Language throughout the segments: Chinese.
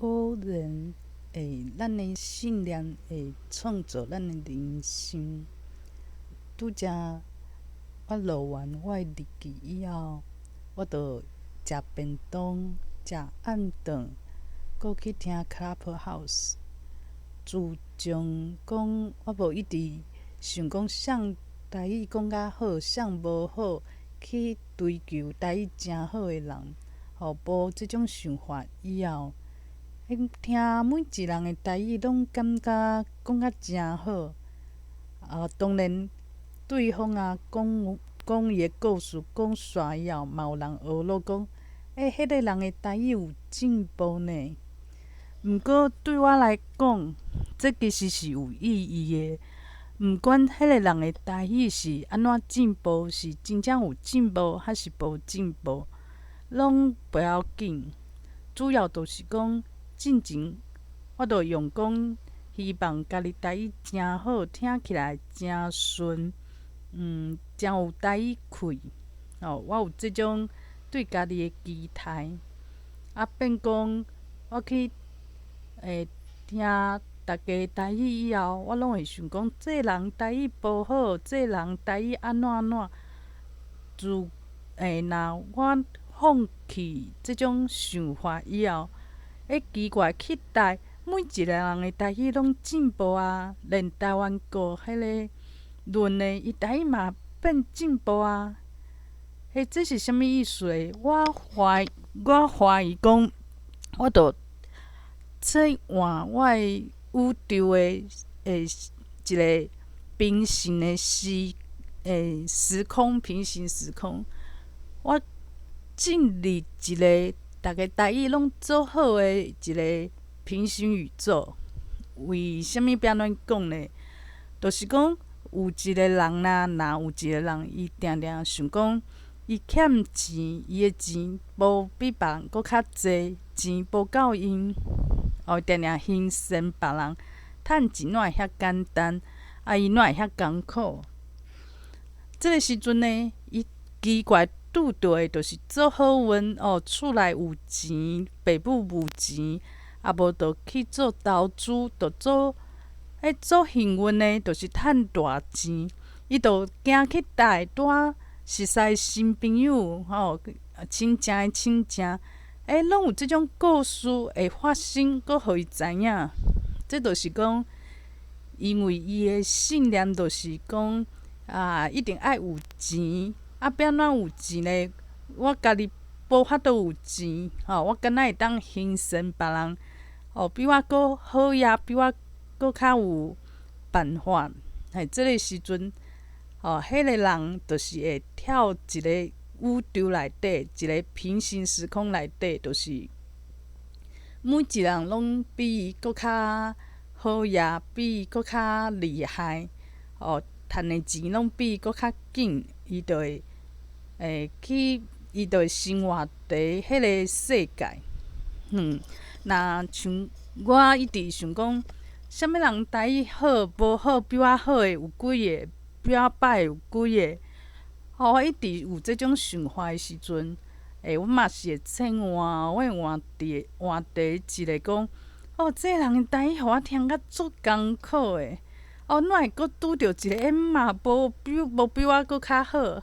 果然咱的信念会创造咱的人生。拄则我录完我的日记以后，我就食便当、食暗顿，搁去听 Clubhouse。自从讲我无一直想讲啥台语讲较好，啥无好，去追求台语诚好的人，无即种想法以后，听每一人的台语拢感觉讲甲诚好。当然对方讲伊的故事讲煞以后，嘛有人学落讲，迄个人的台语有进步呢。毋过对我来讲，这其实是有意义的。毋管迄个人的台语是安怎进步，是真正有进步还是无进步，拢不要紧。主要就是讲，进前我着用讲，希望家己台语诚好，听起来诚顺，诚有台语气。我有即种对家己的期待。变讲我去听大家台语以后，我拢会想讲，这人台语无好，这人台语安怎安怎。若我放弃即种想法以后，奇怪期待每一个人的台语拢进步啊，连台湾国迄个论的伊台语嘛变进步啊。这是啥物意思呢？我怀疑讲，我着切换我的宇宙的一个平行的时空，平行时空。我进入一个大家台语拢做好的一个平行宇宙。为虾米要安怎讲呢？就是讲有一个人若有一个人，伊定定想讲，伊欠钱，伊的钱无比别人搁较济，钱无够用，定定轻视别人，趁钱哪会遐简单，伊哪会遐艰苦？即个时阵呢，伊奇怪拄到的就是做好运厝内有钱，爸母有钱，无着去做投资，着做幸运的，就是趁大钱。伊着行去倒带熟识新朋友，亲情的亲情，拢有即种故事会发生，搁互伊知影。这就是讲，因为伊的信念就是讲，一定爱有钱。要安怎有钱呢？我家己无法度有钱，我敢若会当轻视别人，比我搁好业，比我搁较有办法。即个时阵，迄个人就是会跳一个宇宙内底，一个平行时空内底，就是每一人拢比伊搁较好业，比伊搁较厉害，趁的钱拢比伊搁较紧，伊就会伊就会生活伫迄个世界。若像我一直想讲，啥物人台语好无好，比我好的有几个，比我歹的有几个。我一直有即种想法的时阵，我嘛是会切换，我会换题一个讲，这个人的台语互我听甲足艰苦的，哪会阁拄着一个嘛无比我阁较好。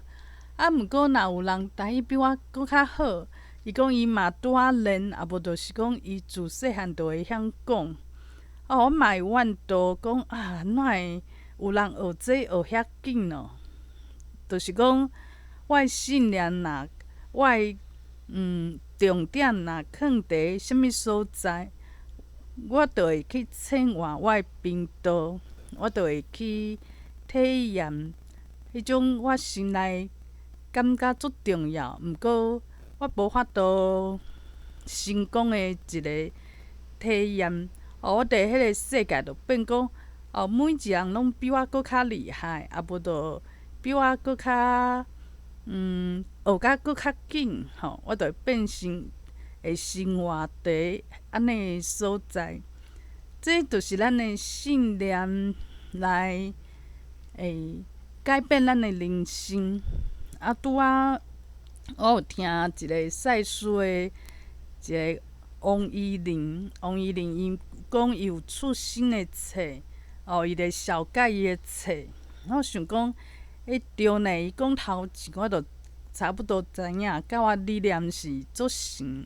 毋过若有人台语比我阁较好，伊讲伊嘛拄仔练，无就是讲伊自细汉就会晓讲。我嘛会怨妒讲哪会有人学这学遐紧哦？就是讲我的信念我的重点若囥伫啥物所在，我就会去切换我的频道，我就会去体验迄种我心内感觉足重要，毋过我无法度成功的一个体验。我伫迄个世界就变讲，每一人拢比我搁较厉害，无就比我搁较学甲搁较紧，我就会变成会生活伫安尼的所在。这就是咱的信念来改变咱的人生。拄仔我有听一个赛斯的一个王依林伊讲伊有出新的册，伊咧小解伊的册。我想讲，对呢，伊讲头前我就差不多知影，甲我理念是足像。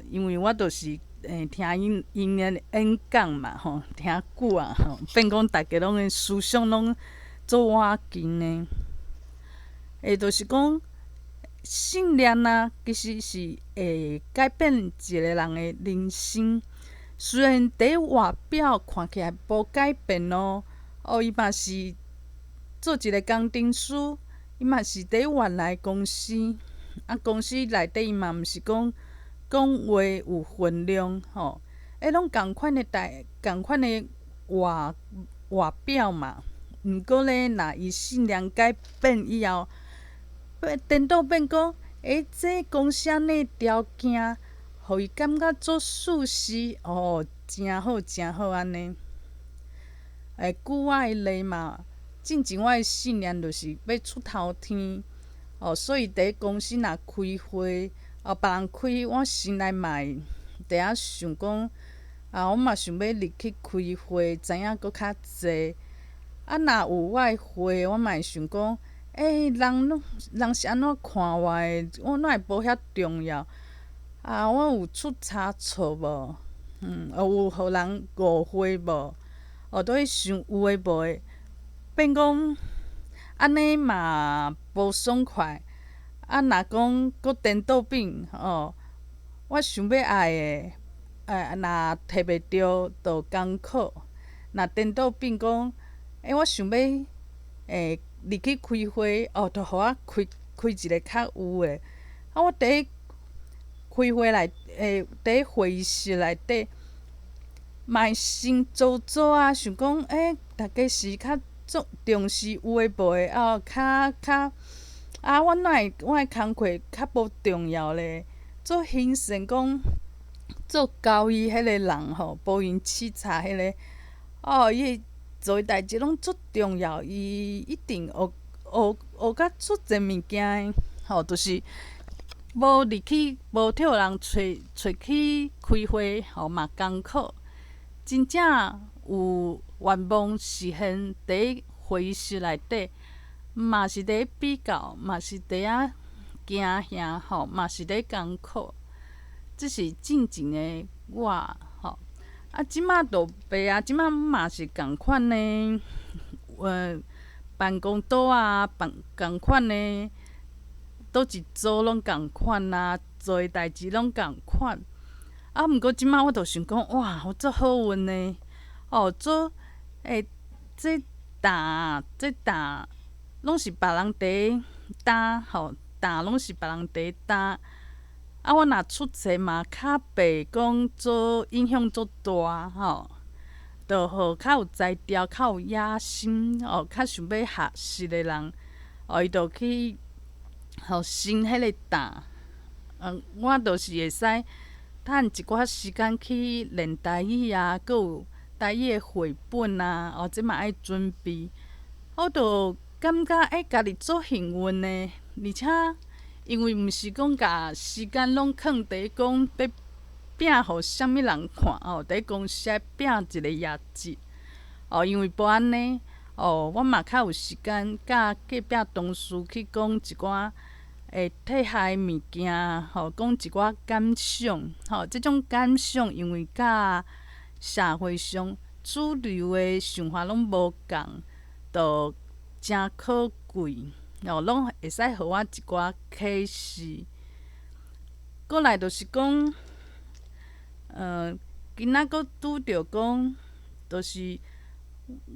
因为我就是听因的演讲嘛，听久啊，变讲大家拢的思想拢做我近的。就是讲信念啊，其实是会改变一个人的人生。虽然伫外表看起来无改变咯，伊嘛是做一个工程师，伊嘛是伫原来公司，公司内底伊嘛毋是讲话有分量，拢共款的共款的外表嘛。毋过咧，若伊信念改变以后，颠倒变讲，这公司安尼条件，互伊感觉足舒适，真好真好安尼。举我的例嘛，进前我的信念就是要出头天，所以伫公司若开会，别人开，我心内嘛会伫遐想讲，我嘛想要入去开会，知影搁较济。若有我的会，我嘛会想讲，人是安怎看我的？我哪会无遐重要？我有出差错无？有互人误会无？都去想有诶无诶，变讲安尼嘛无爽快。若讲搁颠倒变，我想要爱诶，若摕袂着就艰苦。若颠倒变讲，我想要入去开会，就互我开一个较有诶。我伫开会伫会议室内底。嘛会心做做啊，想讲，大家是较重视有诶无诶，我的工课较无重要咧，做行善讲做交易迄个人无闲拭擦迄个，伊做诶代志拢足重要，伊一定学甲足侪物件诶，就是无入去无替人找去开会，嘛艰苦。真正有愿望实现伫会议室内底，嘛是伫比较，嘛是伫遐惊吓，嘛是伫艰苦。这是进前的我，即马就袂啊，即马嘛是共款的，办公桌啊，共款的，倒一组拢共款啊，做诶代志拢共款。毋过即马我就想讲，哇，我足好运呢！这担拢是别人伫担，担拢是别人伫担。我若出册嘛，较袂讲做影响足大，就互较有才调、较有野心，较想要学习的人，伊就去升迄个担。我就是会使。趁一寡时间去练台语啊，搁有台语的绘本啊，这嘛爱准备。我就感觉家己足幸运的，而且因为毋是讲甲时间拢囥伫讲要拼互啥物人看伫公司爱拼一个业绩。因为无安尼，我嘛较有时间甲隔壁同事去讲一寡。替下物件，讲一寡感想，即种感想因为甲社会上主流的想法拢无共，就真可贵，拢会使互我一寡启示。过来就是讲，今仔佫拄着讲，就是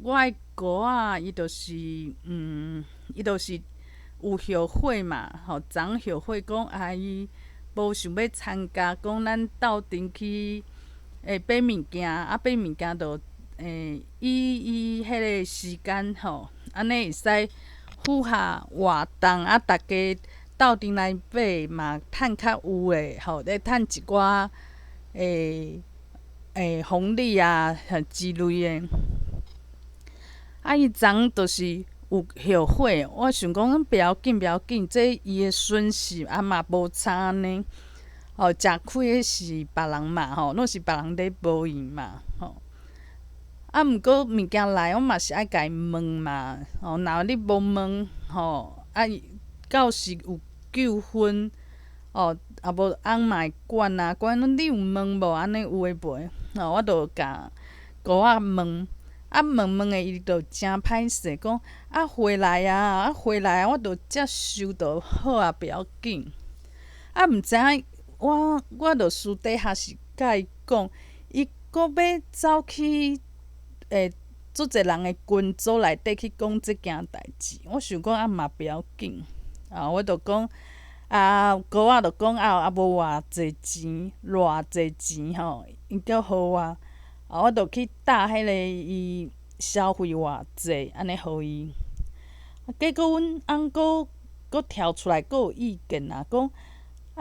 我的姑仔，伊就是有后悔嘛，昨后悔讲伊无想要参加，讲咱斗阵去买物件，买物件就伊迄个时间安尼会使符合活动，大家斗阵来买嘛，趁较有诶，咧趁一寡红利啊之类诶。伊昨就是有后悔，我想讲不要紧，这伊诶损失嘛无差呢。食亏的是别人嘛，拢是别人咧无伊嘛，啊，毋过物件来，我嘛是爱甲伊问嘛，若你无问，到时有纠纷，啊无翁嘛会管啊，管你有问无安尼有诶无？我着甲姑仔问，问诶，伊着诚歹势，讲回来啊，回来啊，我着接收着好啊，不要紧。毋知影我着私底下是甲伊讲，伊阁要走去足侪人诶群组内底去讲即件代志。我想讲嘛不要紧，我着讲姑仔着讲无偌济钱，偌济钱因叫互我，我着去搭迄个伊消费偌济，安尼互伊。结果阮翁阁跳出来，阁有意见讲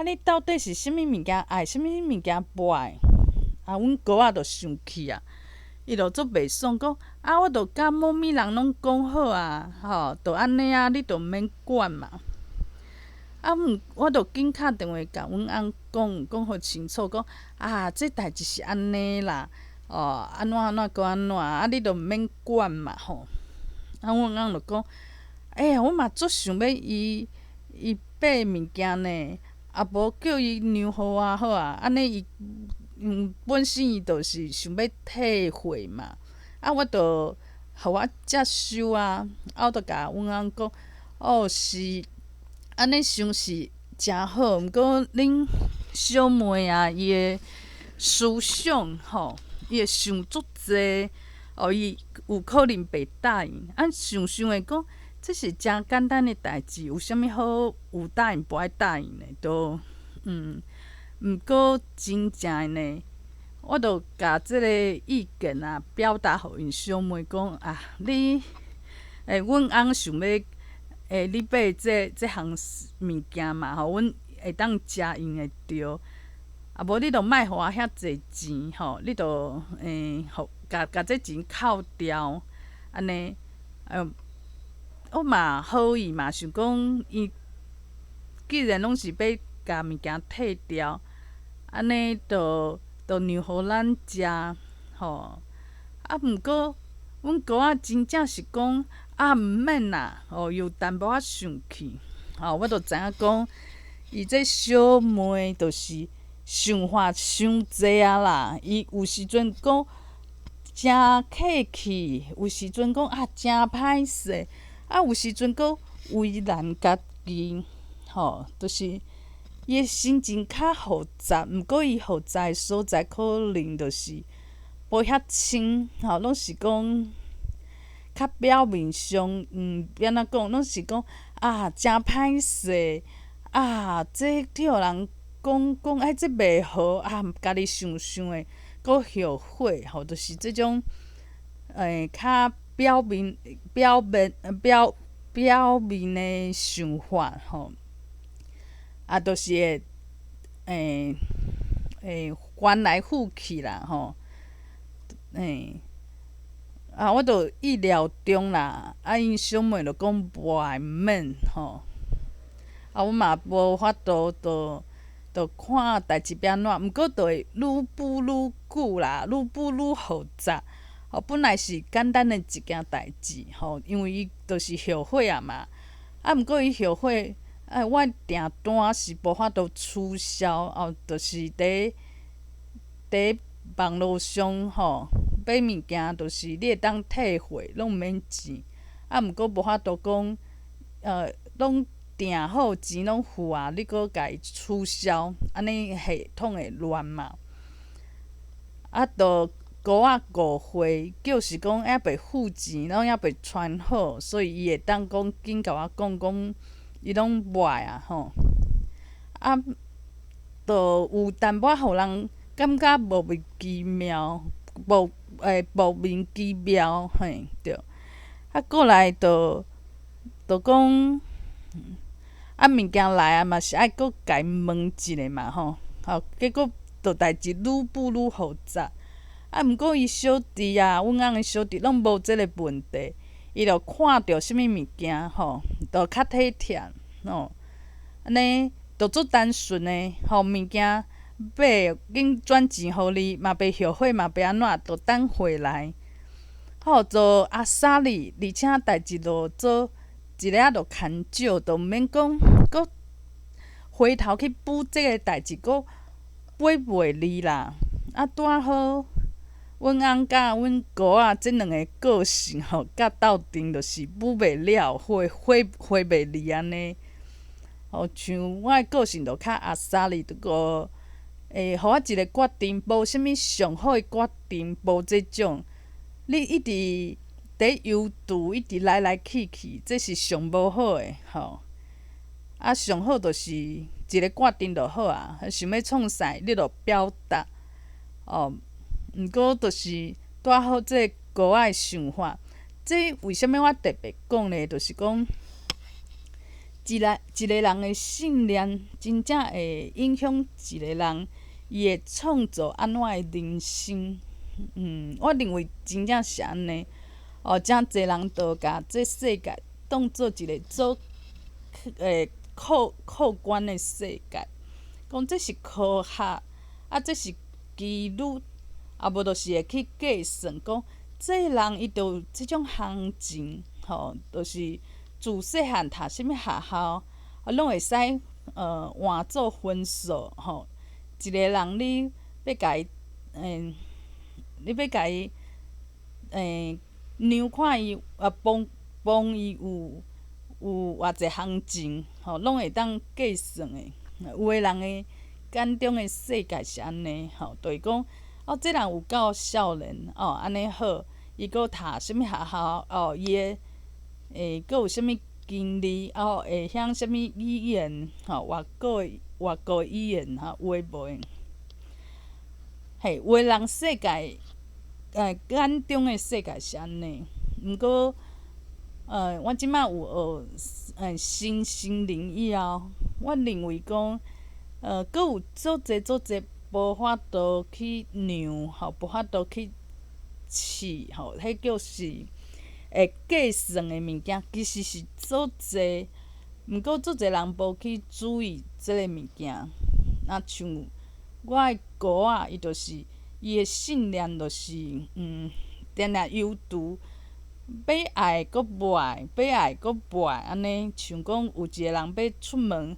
你到底是啥物物件爱，啥物物件不爱？阮姑仔着生气伊着足袂爽，讲我着甲某物人拢讲好着安尼你着毋免管嘛。我着紧敲电话甲阮翁讲互清楚，讲这代志是安尼啦，安怎安怎搁安怎，你着毋免管嘛阮翁着讲，我嘛足想要伊买物件呢。无叫伊让互我好安尼伊本身伊就是想要退货嘛，我着互我接收我着甲阮翁讲，是安尼想是诚好，毋过恁小妹伊的思想伊会想足济，伊有可能袂答应。想想的讲，这是诚简单的代志，有啥物好有答应无爱答应的？毋过真正的呢，我着甲即个意见表达互因小妹讲你阮翁想要你买这项物件嘛阮会当食用会着，无你着莫互我遐济钱你着甲这钱扣掉，安尼我嘛好意嘛，想讲伊既然拢是要甲物件退掉，安尼着让互咱食毋过阮姑仔真正是讲毋免啦，又淡薄仔生气，我着知影讲伊这小妹就是想法伤济啦，伊有时阵讲诚客气，有时阵讲诚歹势，有时阵阁为难家己，就是伊的心情较复杂。毋过伊复杂的所在可能就是无遐深，拢是讲较表面上，要安怎讲，拢是讲诚歹势，这替互人讲这袂好，家己想想的，阁后悔，就是即种较表面的想法就是会翻来覆去啦我着意料中啦，因小妹着讲无毋免我嘛无法度，着看代志要安怎，毋过着会愈补愈久啦，愈补愈复杂。本来是简单的一件代志因为伊着是后悔嘛，毋过伊后悔，我订单是无法度取消就是伫网络上买物件，就是你会当退货，拢毋免钱。毋过无法度讲拢订好钱拢付你阁家己取消，安尼系统会乱嘛。着姑仔误会，就是讲还袂付钱，拢还袂穿好，所以伊会当讲紧甲我讲伊拢买着有淡薄仔互人感觉莫名其妙，莫名其妙对。过来着讲物件来嘛是爱阁家己问一下嘛结果着代志愈补愈复杂。毋过伊小弟阮翁的小弟拢无即个问题，伊着看着啥物物件着较体贴安尼就足单纯诶，物件买紧转钱互你，嘛袂后悔，嘛袂安怎，就等回来。做阿莎哩，而且代志就做一个仔就牵少，就毋免讲搁回头去补即个代志，搁买袂离啦。拄仔好，阮翁甲阮姑仔即两个个性甲斗阵，就是补袂了，回袂离安尼。像我诶个性就较阿莎哩，互我一个决定，无啥物上好诶决定，无即种。你一直伫犹豫，一直来来去去，这是上无好诶。上好就是一个决定就好啊。想要创啥，你着表达。毋过就是拄仔好这姑仔诶想法。这为虾米我特别讲呢？就是讲，一个人诶信念，真正会影响一个人伊会创造安怎诶人生。我认为真正是安尼。真侪人都甲这世界当做一个客观诶世界，讲这是科学，这是几率，无就是会去计算讲，这人伊就有即种行情，就是自细汉读啥物学校，拢会使换做分数，一个人你要甲伊，你要甲伊，量看伊帮伊有偌济行情，拢会当计算诶。有诶人诶眼中诶世界是安尼，就是讲，这人有够少年，安尼好，伊搁读啥物学校，伊诶，搁有啥物经历，会晓啥物语言，外国语言，有诶无诶。有诶人世界，眼中诶世界是安尼。毋过，我即摆有学身灵以后，我认为讲，搁有足侪无法度去量，无法度去试，迄叫是会计算诶物件，其实是足侪。毋过足侪人无去注意即个物件。像我诶姑仔，伊就是伊诶信念，就是定定犹豫。要爱搁无爱，要爱搁无爱，安尼像讲有一个人要出门，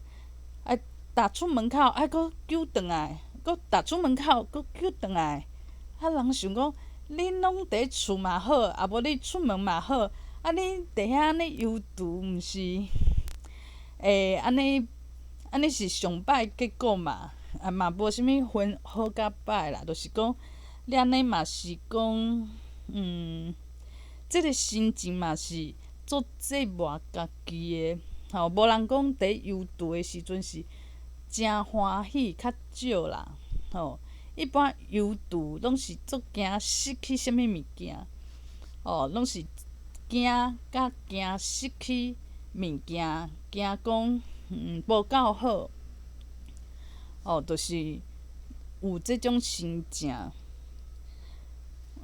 踏出门口搁救转来，搁踏出门口搁救转来。人想讲，你拢伫厝嘛好，无你出门嘛好，你伫遐安尼犹豫，毋是安尼是上歹结果嘛？嘛无啥物分好甲歹啦，就是讲你安尼嘛是讲，即个心情嘛是足折磨家己诶。无人讲伫犹豫诶时阵是真欢喜较少啦。一般犹豫拢是足惊失去啥物物件，拢是惊失去物件，惊讲无够好，就是有即种心情。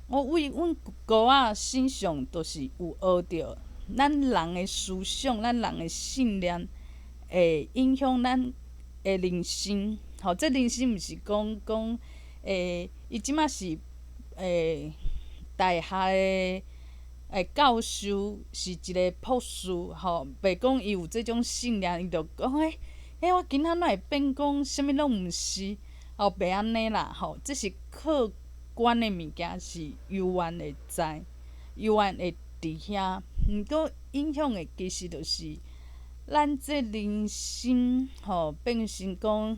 我为阮姑仔身上，就是有学着咱人诶思想，咱人诶信念会影响咱诶人生。这人生毋是讲，伊即马是大学诶教授，是一个博士，袂讲伊有即种信念，伊就讲我今仔哪会变讲啥物拢毋是，袂安尼啦。这是客观诶物件，是悠远会知，悠远会伫遐。毋过影响诶，其实就是咱这人生，变成讲，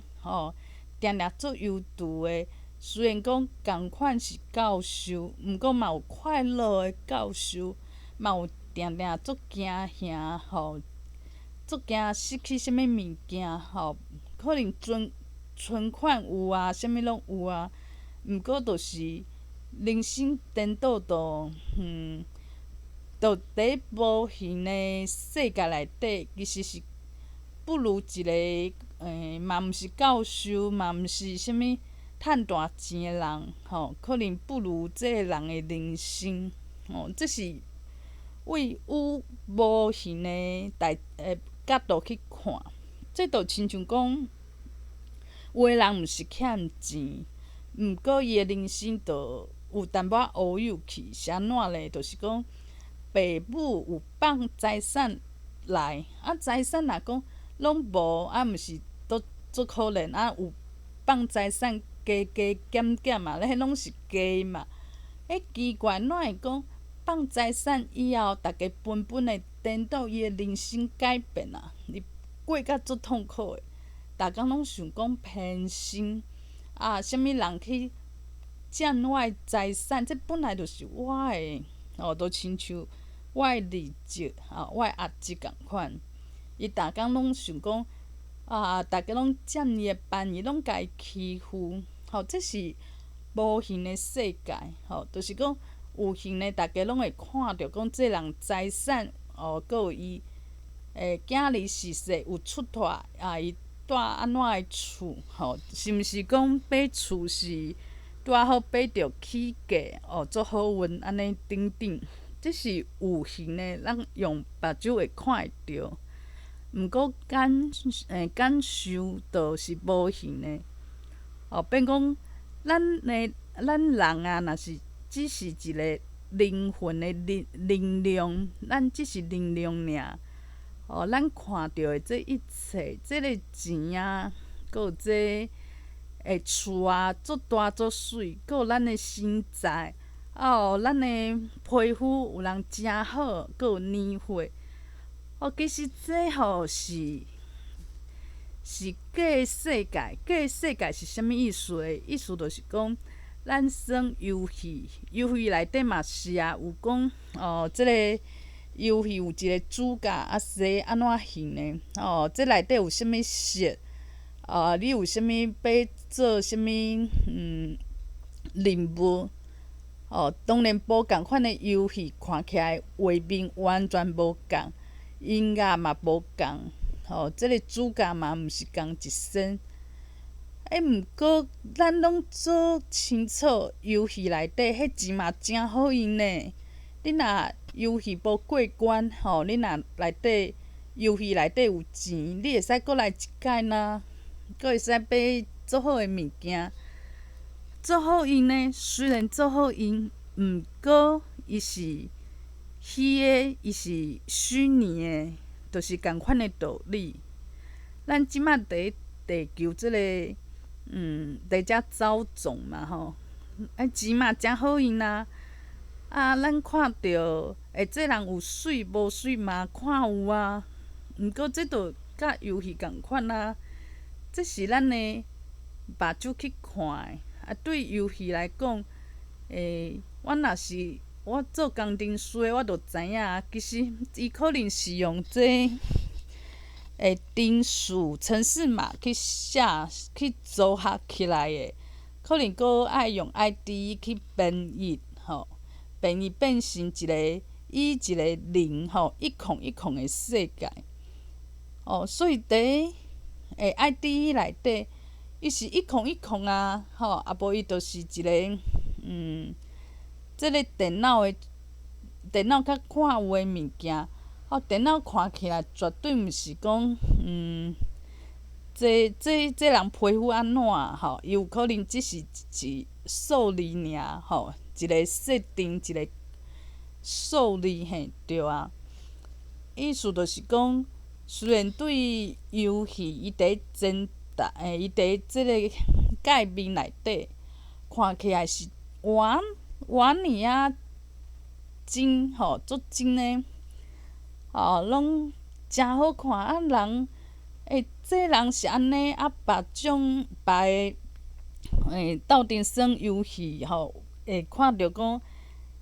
定定做犹豫诶。虽然讲共款是教授，毋过嘛有快乐诶教授，嘛有定定足惊吓，足惊失去啥物物件，可能存款有啊，啥物拢有啊。毋过就是人生颠倒到，就伫无形诶世界内底，其实是不如一个嘛毋是教授，嘛毋是啥物趁大钱诶人，可能不如即个人诶人生。这是为有无形诶角度去看，这就亲像讲，有诶人毋是欠钱，毋过伊诶人生就有淡薄仔乌有去，是安怎咧？就是讲，爸母有放财产来，财产若讲拢无，毋是都足可怜有放财产加加减减迄拢是假嘛。奇怪，哪会讲放财产以后，逐家分分会颠倒伊诶人生改变你过甲足痛苦诶，逐工拢想讲偏心啥物人去占我诶财产，这本来就是我诶，都亲像我诶儿子我诶阿姊共款，伊逐工拢想讲逐家拢占伊诶便宜，拢甲伊欺负，这是无形诶世界，就是讲有形诶，逐家拢会看着讲这人财产，佫有伊囝儿逝世有出托伊住安怎诶厝，是毋是讲买厝是拄仔好买着起价足好运安尼等等，这是有形诶，咱用目睭会看会着。毋过感受就是无形诶，变讲咱人若是只是一个灵魂诶能量，咱只是能量尔。咱看到诶这一切，这个钱佫有这厝足大足水，佫有咱诶身材，咱诶皮肤有人真好，佫有年岁。其实这是假诶世界。假诶世界是啥物意思诶？意思就是讲，咱耍游戏，游戏内底嘛是有讲即个游戏有一个主角是安怎形诶？这内底有啥物色？你有啥物要做啥物任务？当然无共款诶游戏看起来画面完全无共，音乐嘛无共，即个主角嘛毋是共一身。毋过咱拢做清楚，游戏内底迄钱嘛真好用呢。你若游戏无过关，你若游戏内底有钱，你会使过来一届呢，佫会使买足好诶物件，足好用呢。虽然足好用，毋过伊是虚诶，伊是虚拟诶，就是共款诶道理。咱即摆伫地球即个伫遮走总嘛钱嘛真好用咱看到这人有水无水嘛看有毋过这着甲游戏共款这是咱的目睭去看的对游戏来讲，我若是我做工程师的，我着知影其实伊可能是用这程式程式码去写去组合起来的，可能佫爱用 IDE 去编译编译变成一个一个零一空的世界所以伫IDE 内底，伊是一空无伊就是一个即个电脑较看有诶物件。电脑看起来绝对毋是讲这人皮肤安怎伊有可能只是一数字尔一个设定一个数字对意思就是讲，虽然对游戏伊伫伊伫即个界面内底看起来是圆尔真足真诶拢真好看人这人是安尼别种别诶斗阵耍游戏会看着讲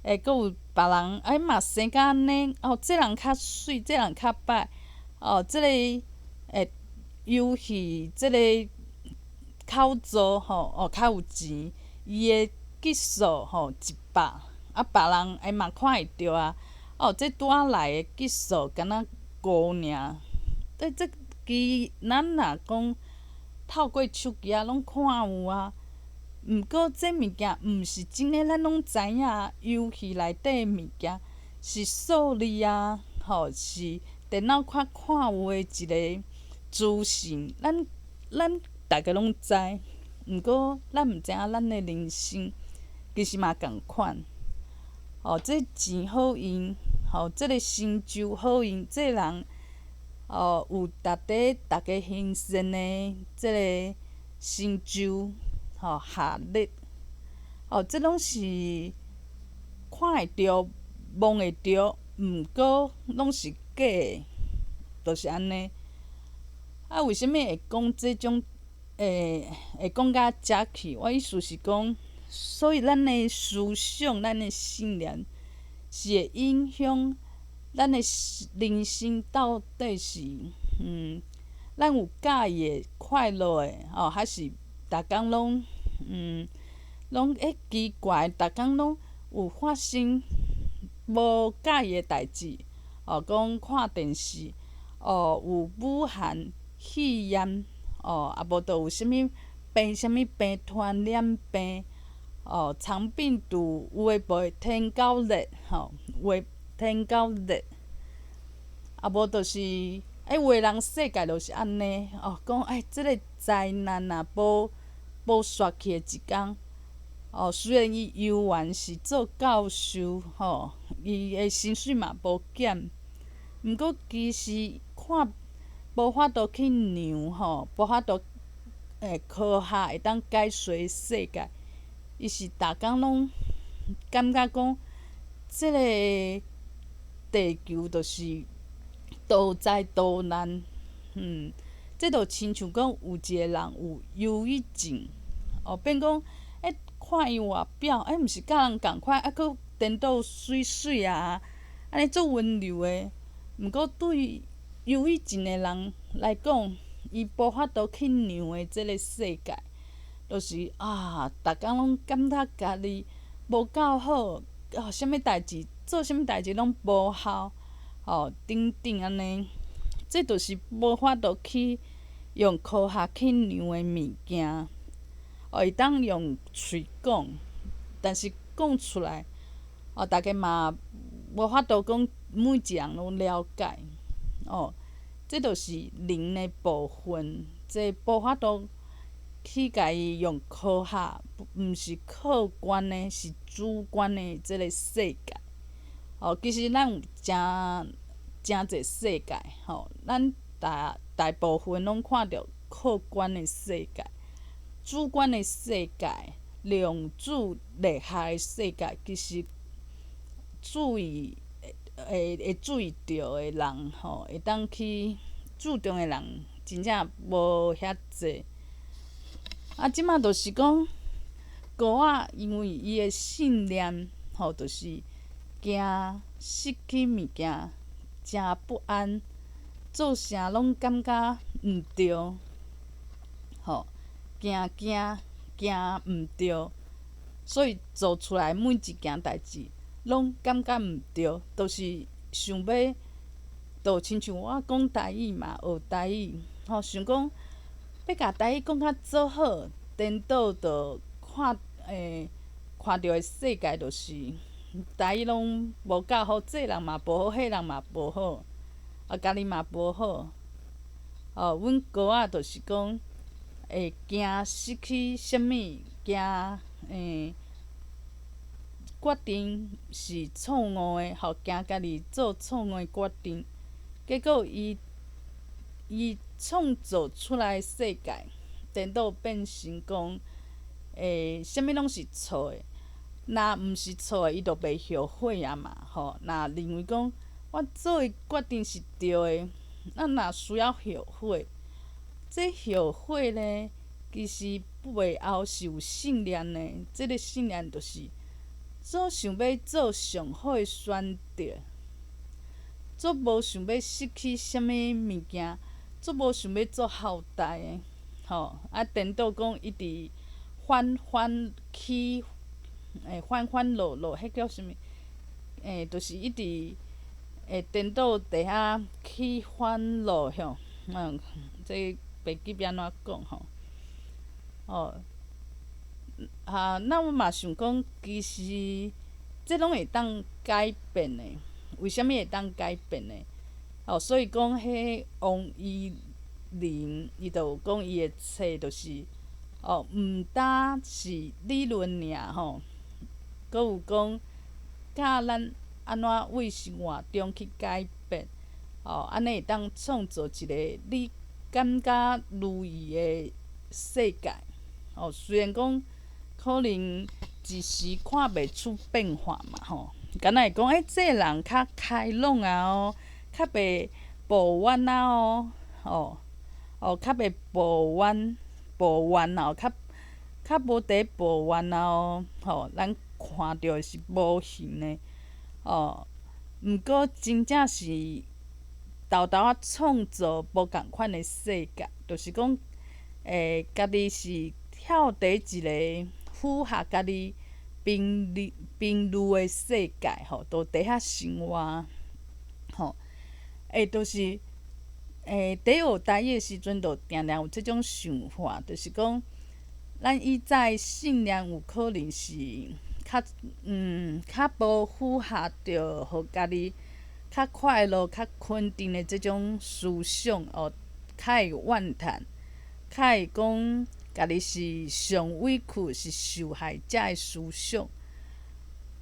佫有别人嘛生甲安尼这人较水，这人较歹即个游戏即个口座较有钱，伊诶级数100别人嘛看会着这拄仔来诶级数敢若5尔。这咱若讲透过手机拢看有毋过这物件毋是真诶，咱拢知影游戏内底诶物件是数字是电脑较看有诶一个资讯，咱大家拢知，毋过咱毋知影咱的人生其实嘛共款。这钱好用，这个成就好用，这人有大家欣赏的这个成就，学历，这拢是看会着、摸会着，毋过拢是假的，就是安尼。为什物会讲这种会讲到遮去？我意思是讲，所以咱的思想、咱的信念是会影响咱的人生到底是咱有介意的、快乐的，还是逐工拢奇怪，逐工拢有发生无介意的代志，讲看电视，有武汉肺炎，啊无就有啥物病，啥物病传染病，肠病毒，有诶无诶天狗热，有诶天狗热，啊无就是有诶人世界就是安尼，讲即个灾难啊，无煞去诶一工。虽然伊游玩是做教授，伊诶薪水嘛无减，毋过其实看无法度去量，无法度科学会当解说世界，伊是逐工拢感觉讲，即个地球就是多灾多难，这就亲像讲有一个人有忧郁症，变讲看伊外表，毋是甲人共款，佫颠倒水水啊，安尼足温柔诶。毋过对忧郁症诶人来讲，伊无法度去量诶即个世界，就是逐工拢感觉家己无够好，啥物代志做啥物代志拢无效，等等安尼，这就是无法度去用科学去量诶物件。会当用喙讲，但是讲出来，逐个嘛无法度讲每一个人拢了解。这就是人的部分，这无法度去家己用科学，毋是客观的，是主观的即个世界。其实咱有诚济世界，咱大部分拢看着客观的世界。主观的世界、量子力学的世界，其实会注意到的人，会当去注重的人，真正无遐济。即马就是讲，孤仔因为伊的信念，就是惊失去物件，诚不安，做啥拢感觉毋对，惊毋对，所以做出来每一件代志拢感觉毋对，就是想要，就亲像我讲台语嘛，学台语，想讲要甲台语讲较做好，颠倒着看到的世界就是台语拢无够好，这人嘛无好，迄人嘛无好，家己嘛无好。阮高仔就是讲。会惊失去啥物，惊决定是错误的，惊家己做错误的决定，结果伊创造出来的世界，颠倒变成讲，啥物拢是错的。若毋是错的，伊就袂后悔啊嘛，若认为讲我做的决定是对的，若需要后悔。这后悔呢，其实背后是有信念的。这个信念就是做想要做上好的选择，做无想要失去啥物物件，做无想要做后代的。颠倒讲一直反落落，迄叫啥物？就是一直颠倒地下起反落这白记要安怎讲那我嘛想讲，其实这拢会当改变的。为虾物会当改变的？所以讲，迄王伊林，伊就有讲伊的册，就是毋单是理论尔吼，阁有讲教咱安怎为生活中去改变，安尼会当创造一个你感觉如意的世界。虽然讲可能一时看袂出变化嘛敢若会讲这个人较开朗啊较袂抱怨啊较袂抱怨较无伫抱怨啊咱看到是无形的毋过真正是豆豆仔创造无共款的世界，就是讲家己是跳伫一个符合家己频率的世界都伫遐生活就是伫学台语的时阵，就定定有即种想法，就是讲咱以前信念有可能是较无符合着互家己较快乐、较肯定的即种思想较会怨叹，较会讲家己是上委屈、是受害者的思想。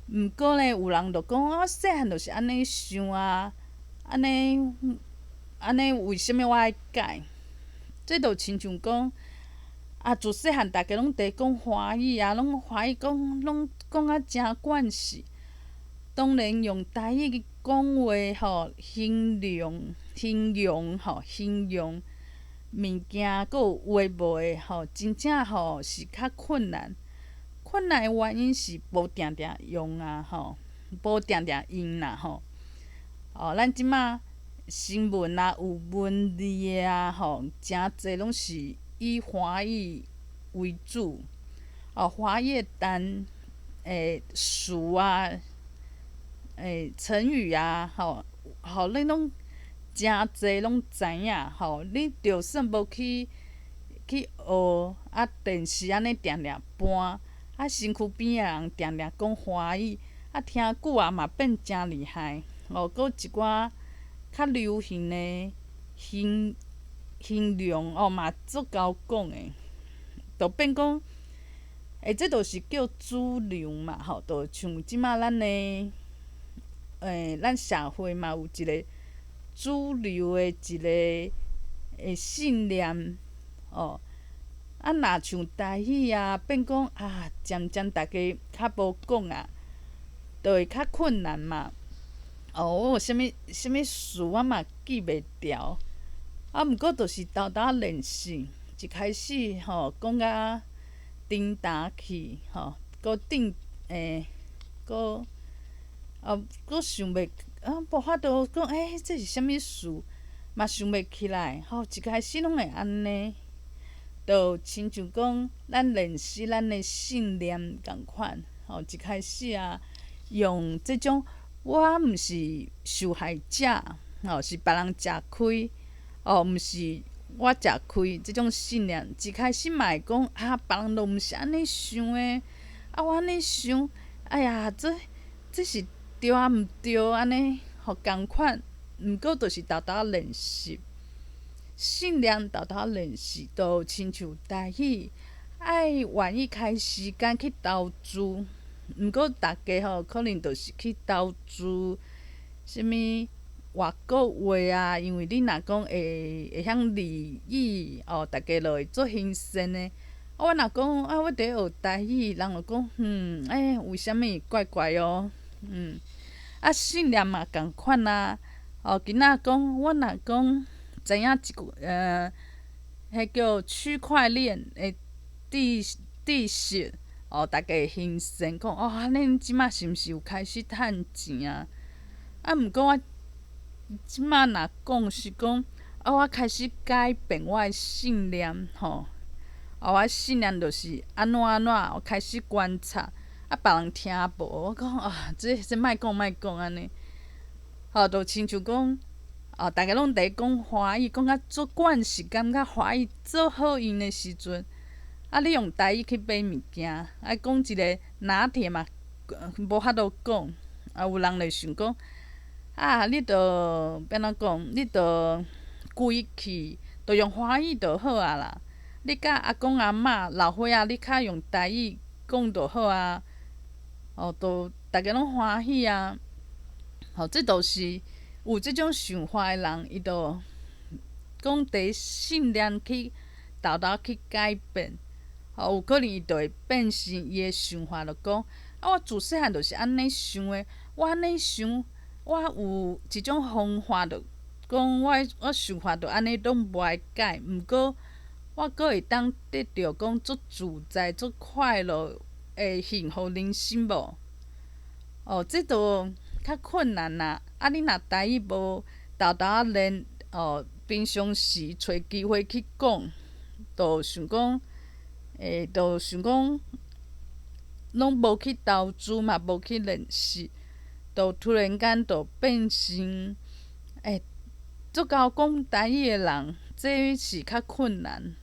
毋过呢，有人就讲我细汉就是安尼想啊，安尼为什物我爱改？这就亲像讲自细汉大家拢伫讲华语啊，拢华语拢讲啊真惯势。当然用台语讲话形容物件，阁有话无的真正是较困难。困难的原因是无定定用啊无定定用啦咱即马新闻啊有文字的啊诚侪拢是以华语为主华语的单词啊成语啊恁拢诚侪拢知影你就算无去学电视安尼定定播身躯边的人定定讲华语听久嘛变诚厉害阁有一寡较流行的形容嘛足够讲的，就变讲这就是叫主流嘛就像即马咱的咱社会嘛有一个主流的一个信念若像台语变讲渐渐大家较无讲就会较困难嘛我有啥物词我嘛记袂牢毋过就是豆豆仔练习一开始讲甲沉淡去阁阁想袂无法度讲这是啥物词嘛想袂起来一开始拢会安尼就亲像讲咱练习咱的信念共款一开始用即种我毋是受害者是别人食亏毋是我食亏即种信念一开始嘛会讲别人都毋是安尼想的我安尼想哎呀这是对毋对安尼共款毋过就是豆豆仔练习信念豆豆仔练习就亲像台语爱愿意开时间去投资毋过大家可能就是去投资啥物外国话因为你若讲会晓理语大家就会做兴盛的我若讲我伫学台语人就讲为虾米怪怪信念嘛共款今仔讲我若讲知影一句迄叫区块链的知识大家会兴盛讲恁即马是毋是有开始趁钱毋过我即马若讲是讲我开始改变我的信念我的信念就是安怎我开始观察别人听无我讲这莫讲安尼就亲像讲大家拢伫讲华语讲做惯势感觉华语做好用的时阵你用台语去买物件讲一个拿铁嘛无法度讲有人就想讲你着要安怎讲你着规气着着用华语就好啊啦。你甲阿公阿嬷老岁仔，你较用台语讲就好啊。都逐个拢欢喜啊。这都是有即种想法的人，伊就讲伫信念去豆豆去改变。有可能伊就会变成伊的想法，就讲我自细汉就是安尼想的，我安尼想，我有一种方法，就讲我想法就安尼拢无爱改，毋过我阁会当得到讲足自在、足快乐的幸福人生无？这都较困难啦。你若台语无豆豆仔练，平常时找机会去讲，就想讲，就想讲，拢无去投资嘛，无去练习，就突然间就变成，足够讲台语的人，这是较困难。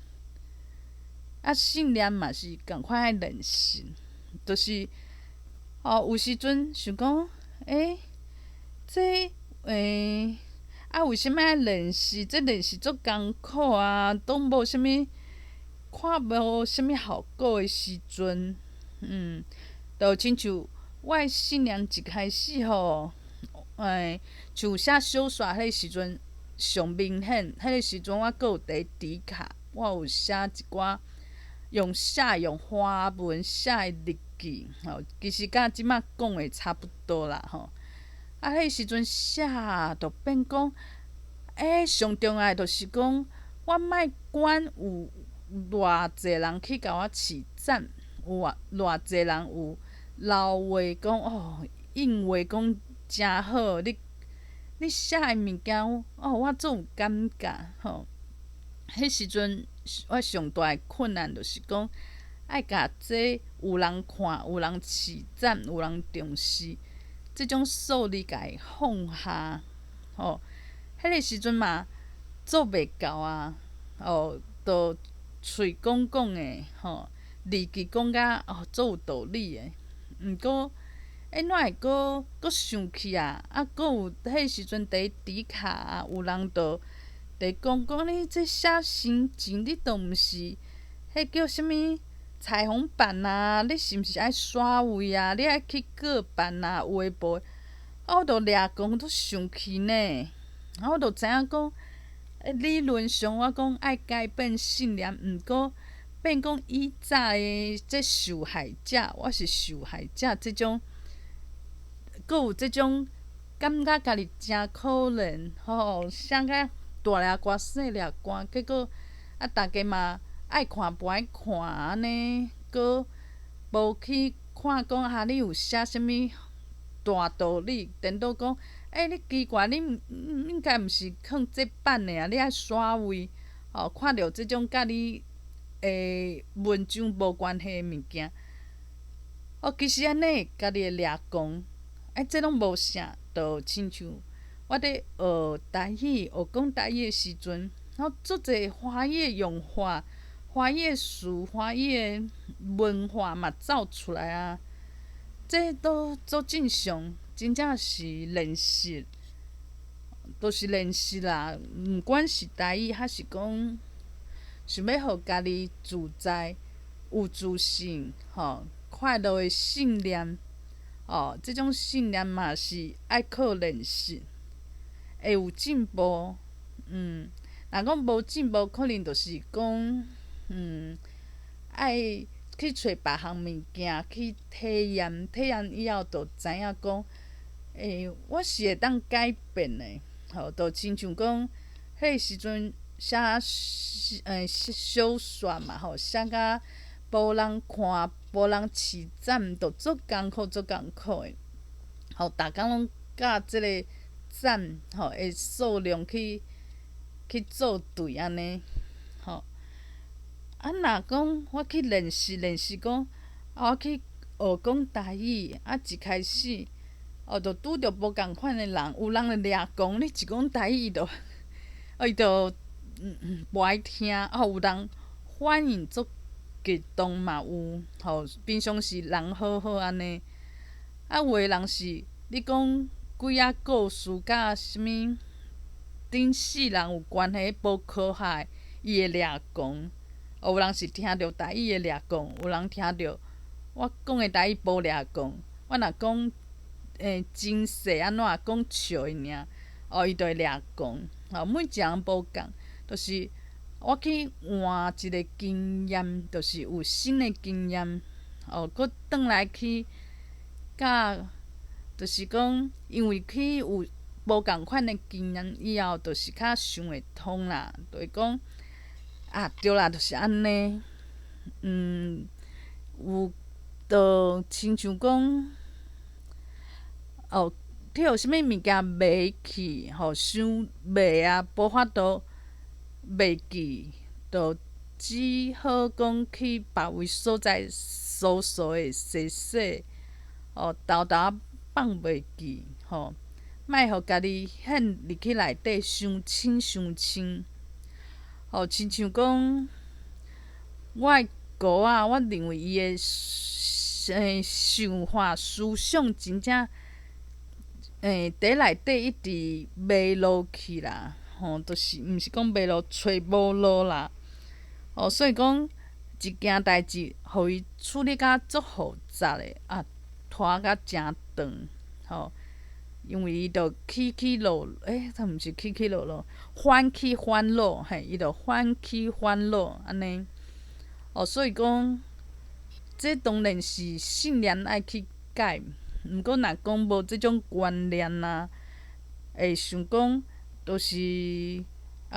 信念嘛是共款爱练习，就是有时阵想讲，这为什么爱练习？这练习足艰苦啊，都无啥物，看无啥物效果的时阵，就亲像我的信念一开始吼，像写小说迄个时阵上明显，迄个时阵我阁有伫迪卡，我有写一寡用花文写的日记，其实甲即摆讲的差不多啦吼。迄个时阵写就变讲，上重要的就是讲，我莫管有偌济人去甲我饲赞，有偌济人有留话讲应话讲真好，你写的物件我总有感觉吼。迄时阵我上大的困难就是讲，爱甲这有人看、有人饲赞、有人重视，即种数字甲伊放下。迄个时阵嘛做袂到啊。就喙讲讲的日记讲甲足有道理的，毋过哪会阁想起啊？阁有迄个时阵伫迪卡啊，有人就伫讲你这写心情，你都毋是迄叫啥物彩虹版啊？你是毋是爱刷位啊？你爱去个版啊？有诶无？我就掠讲都生气呢。我就知影讲，理论上我讲爱改变信念，毋过变讲以早诶这受害者，我是受害者即种，阁有即种感觉家己真可怜，写甲大粒歌细粒歌，结果逐个嘛爱看不爱看安尼，阁无去看讲你有写啥物大道理，颠倒讲。你奇怪，你应该毋是囥这版的啊？你爱刷位，看到即种甲你的文章无关系的物件，其实安尼家己会掠讲，这拢无啥，就亲像我伫学台语、学讲台语的时阵，足侪华语的用法、华语的词、华语的文化嘛走出来啊，这都足正常。真正是练习，都是练习啦。毋管是台语，还是讲想要互家己自在、有自信、快乐的信念，即种信念嘛是爱靠练习，会有进步。若讲无进步，可能就是讲，爱去找别项物件去体验，体验以后就知影讲。我是会当改变的，就亲像讲，迄个时阵写小说嘛，写甲无人看、无人饲赞，就足艰苦、足艰苦的。逐工拢甲即个赞的数量去做对安尼。若讲我去练习讲，我去学讲台语，一开始。就拄着无共款的人，有人会掠讲，你一讲台语，伊就无爱听。有人反应足激动嘛有，平常时人好好安尼。有诶人是你讲几故事，甲啥物顶世人有关系，无科学伊的掠讲，有人是听着台语的掠讲，有人听着我讲的台语无掠讲。我若讲真细安怎讲笑的尔，伊就会掠讲。每一个人无共，就是我去换一个经验，就是有新的经验，搁转来去甲，就是讲，因为去有无共款的经验以后，就是较想会通啦。就是讲对啦，就是安尼。有就亲像讲，去互啥物物件买去，想买啊，无法度袂记，就只好讲去别位所在搜索的细细，豆豆仔放袂记，莫互家己陷入去内底伤深伤深。亲像讲，我的姑仔，我认为伊的想法思想真正伫内底一直迷落去啦，就是毋是讲迷落找无路啦。所以讲一件代志，互伊处理甲足复杂的，拖甲诚长，因为伊着起起落落，这毋是起起落落，翻起翻落，伊着翻起翻落安尼。所以讲，这当然是信念爱去改。毋过若讲无即种观念会想讲，就是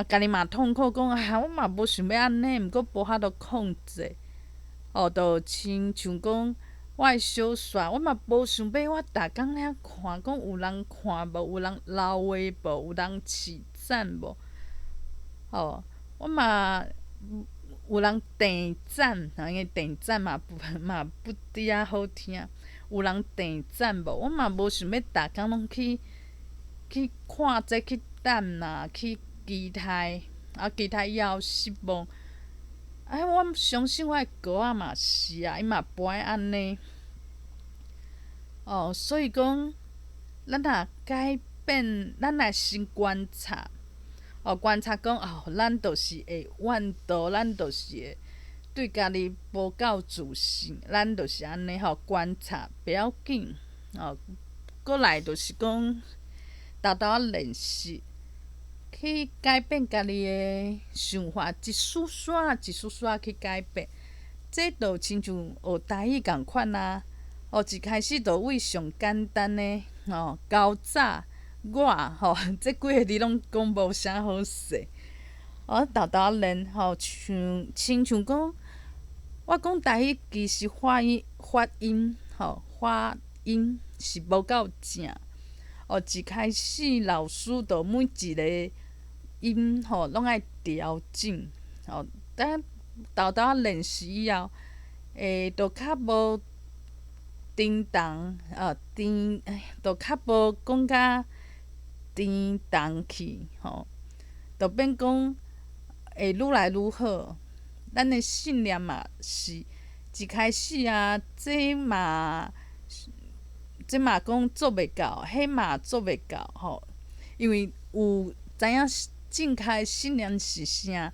家己嘛痛苦，讲我嘛无想要安尼，毋过无法度控制。就亲像讲，我的小雪，我嘛无想要我逐工遐看，讲有人看无，有人留话无，有人饲赞无。我嘛有人点赞，因为点赞嘛不伫啊好听。有人点赞无？我嘛无想要逐工拢去看这去等啦，去期待，期待以后失望。我相信我的哥仔嘛是伊嘛不爱安尼。所以讲，咱若改变，咱来先观察，观察讲，咱就是会怨妒，咱就是会对家己无够自信，咱就是安尼观察不要紧。过来就是讲，豆豆仔练习，去改变家己的想法，一丝丝一丝丝去改变。这就亲像学台语共款啊。一开始就为上简单的较早我这几个字拢讲无啥好势。豆豆仔练亲像讲。我讲台语其实发音是无够正。一开始老师就每一个音拢爱调整。等豆豆仔练习以后，就较无沉重，就较无讲甲沉重去，就变讲会愈来愈好。咱的信念嘛是一开始这嘛讲做袂到，迄嘛做袂到，因为有知影正确的信念是啥，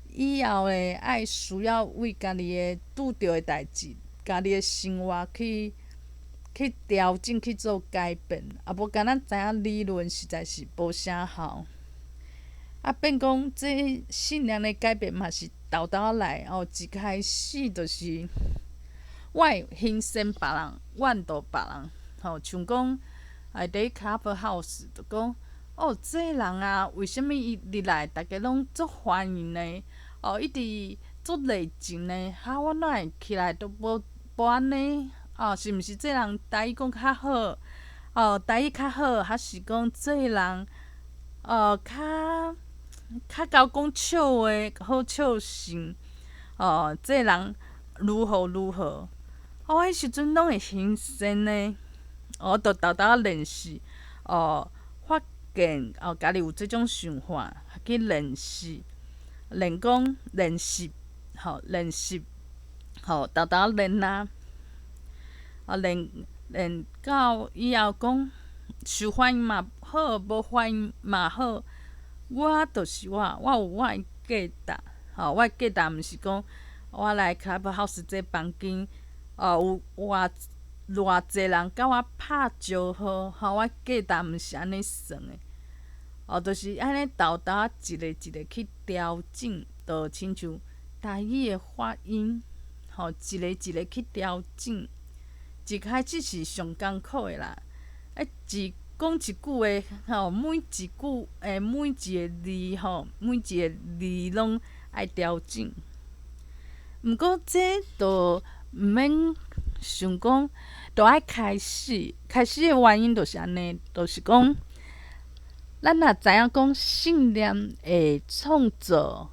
以后的爱需要为家己的拄着的代志、家己的生活去调整去做改变，无敢若知影理论实在是无啥效。变讲这信念的改变嘛是豆豆仔来。一开始就是我会欣赏别人，怨妒别人。像讲伫 Clubhouse 就讲，这人为什物伊入来，大家拢足欢迎呢？一直足热情呢？我哪会起来都无安尼？是毋是这人台语讲较好？台语较好，还是讲这人较晓讲笑话，好笑心。这人如何如何？迄时阵拢会新鲜呢。就豆豆仔练习，发现家己有即种想法，去练习，练习，练习，豆豆仔练啊。练到以后讲，受欢迎嘛好，无欢迎嘛好。我就是我有我的答，我的答毋是讲我来 Clubhouse 这房间，有偌济人甲我拍招呼，我答毋是安尼算的。就是安尼豆豆仔一个一个去调整，就亲像台语的发音，一个一个去调整。一开始是上艰苦的啦，讲一句话，每一句每一个字每一个字拢爱调整。毋过这就毋免想讲，就爱开始。开始的原因就是安尼，就是讲。咱若知影讲信念会创造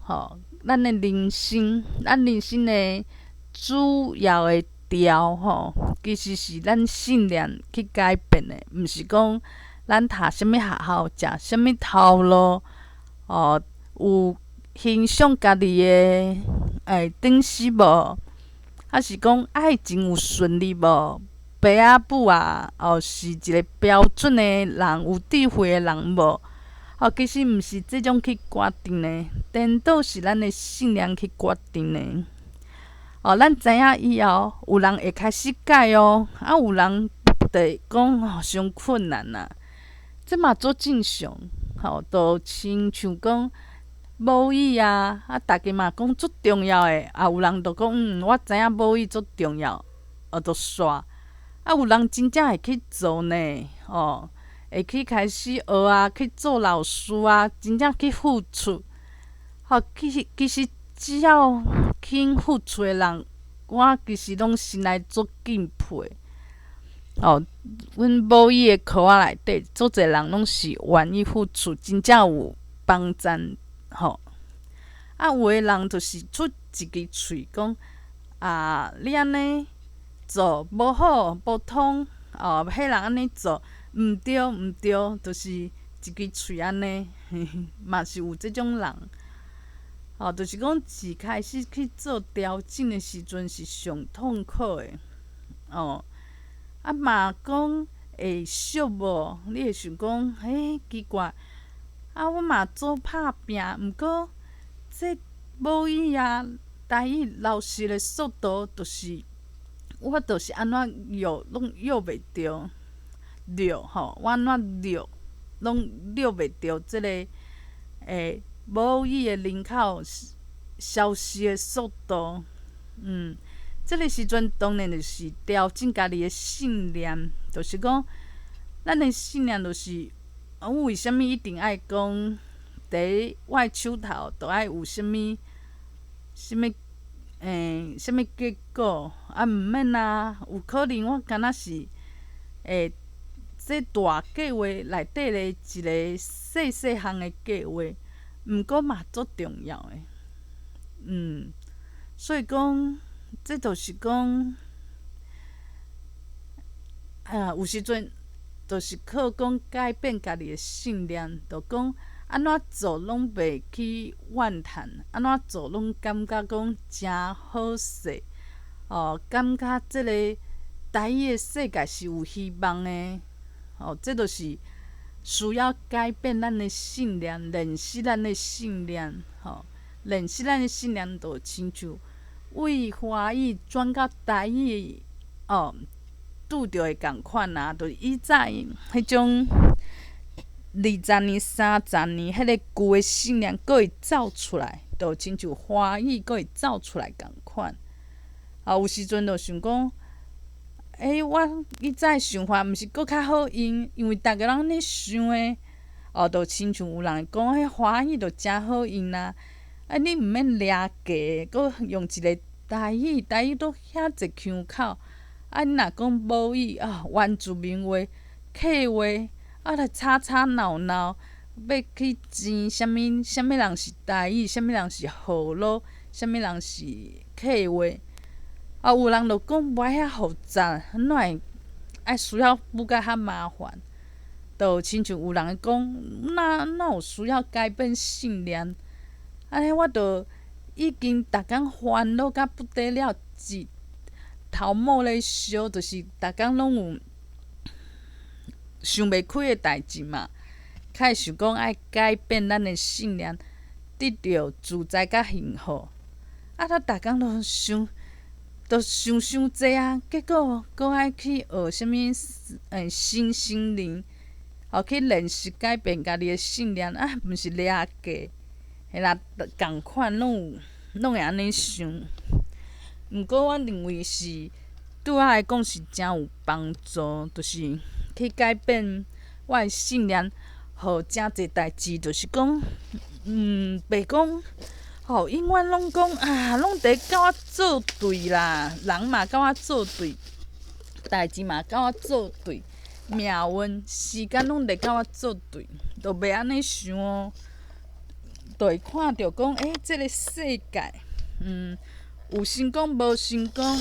咱的人生，咱人生的主要的调其实是咱信念去改变的，毋是讲咱读啥物学校、食啥物头路，有欣赏家己的顶死无，还是讲爱情有顺利无？爸仔母啊，是一个标准的人，有智慧的人无？其实毋是即种去决定的，颠倒是咱的信念去决定的。咱知影以后，有人会开始改有人就讲伤困难啦。这嘛做正常，就亲像讲母语啊，逐个嘛讲足重要的，有人就讲我知影母语足重要，就煞。有人真正会去做呢，会去开始学啊，去做老师啊，真正去付出。其实只要肯付出的人，我其实拢心内足敬佩。阮母语的课仔内底，足侪人拢是愿意付出，真正有帮赞。有的人就是出一支喙讲你安尼做无好无通，迄人安尼做毋对毋对，就是一支喙安尼，嘛是有即种人。就是讲一开始去做调整的时阵是上痛苦的。嘛讲会俗无？你会想讲，奇怪，我嘛做拍拼，毋过这母语啊、台语老实的速度，就是我就是安怎摇拢摇袂着，我安怎摇拢摇袂着即个母语的人口消失的速度。即个时阵当然就是调整家己的信念，就是讲咱的信念就是，为虾物一定爱讲伫我的手头，就爱有啥物结果，毋免啊。有可能我敢若是这大计划内底的一个细项的计划，毋过嘛足重要的。所以讲。这就是讲，有时阵就是靠讲改变家己的信念，就讲安怎做拢袂去怨叹，安怎做拢感觉讲真好势，感觉即个台语的世界是有希望的。这就是需要改变咱的信念，认识咱的信念。认识咱的信念，就亲像。为华语转到台语，拄着的共款啊，就是以前迄种20年、30年迄个旧的信念，佫会走出来，就亲像华语佫会走出来共款。有时阵就想讲，我以前想法毋是佫较好用，因为逐个人安尼想的，就亲像有人讲，迄华语就真好用啦。你毋免掠价，佫用一个台语都遐侪腔口。你若讲母语原住民话、客话，来吵吵闹闹，要去争啥物人是台语，啥物人是河洛，啥物人是客话。有人就讲无遐复杂，怎会爱需要补甲较麻烦？就亲像有人讲，哪有需要改变信念？安尼我就已经逐工烦恼甲不得了，一头毛咧烧，就是逐工拢有想袂开的代志嘛。开始想讲爱改变咱的信念，得到自在甲幸福。啊，逐工想济啊，结果搁爱去学啥物新心灵，去练习改变家己的信念啊，毋是掠假。嘿啦，共款拢会安尼想。毋过我认为是对我来讲是真有帮助，就是去改变我的信念，互真侪代志，就是讲，袂讲。永远拢讲啊，拢伫甲我作对啦，人嘛甲我作对，代志嘛甲我作对，命运、时间拢伫甲我作对，就袂安尼想哦。就会看着讲，即个世界，有成功无成功，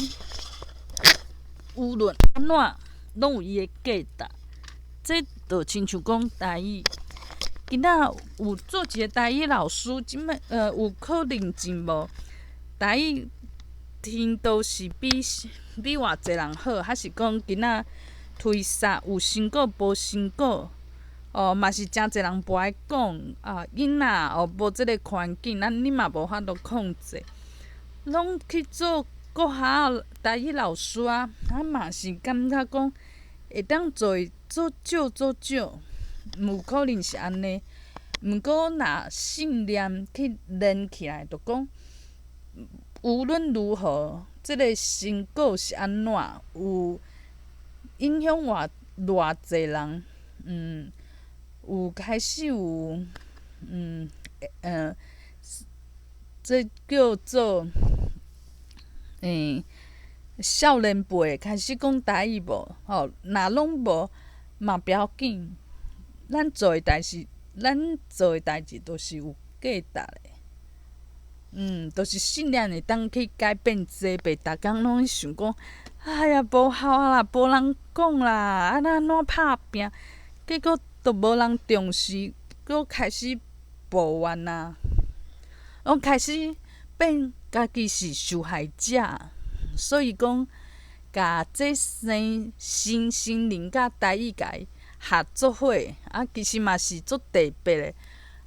无论安怎，拢有伊的价值。这就亲像讲台语。今仔有做一个台语老师，有可能性无？台语听都是比偌济人好，还是讲今仔推杀有成果无成果？嘛是真侪人无爱讲啊，囡仔无即个环境，你嘛无法度控制，拢去做国校台语老师啊，嘛是感觉讲会当做少。有可能是安尼，毋过若信念去连起来，就讲无论如何，即个成果是安怎，有影响偌济人，有开始有，这叫做少年辈开始讲台语无？若拢无嘛不要紧。咱做诶代志，就是有价值诶。就是信念会当去改变这辈，逐工拢去想讲，哎呀，无效啦，无人讲啦，安怎拍拼，结果都无人重视，搁开始抱怨啊，拢开始变家己是受害者。所以讲，甲这新心灵甲台语甲伊合作伙，其实嘛是足特别诶。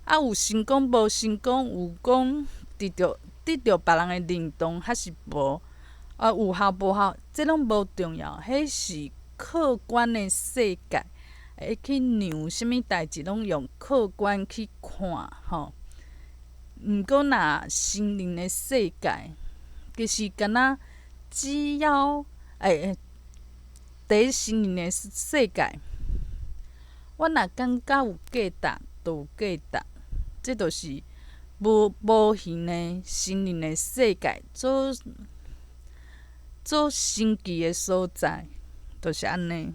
有成功无成功，有讲得着别人诶认同，还是无？有效无效，这拢无重要，迄是客观诶世界。会去量啥物代志，拢用客观去看吼。毋过若心灵诶世界，其实敢若只要伫心灵诶世界。我若感觉有价值，就有价值。这就是无形诶心灵诶世界，做神奇诶所在，就是安尼。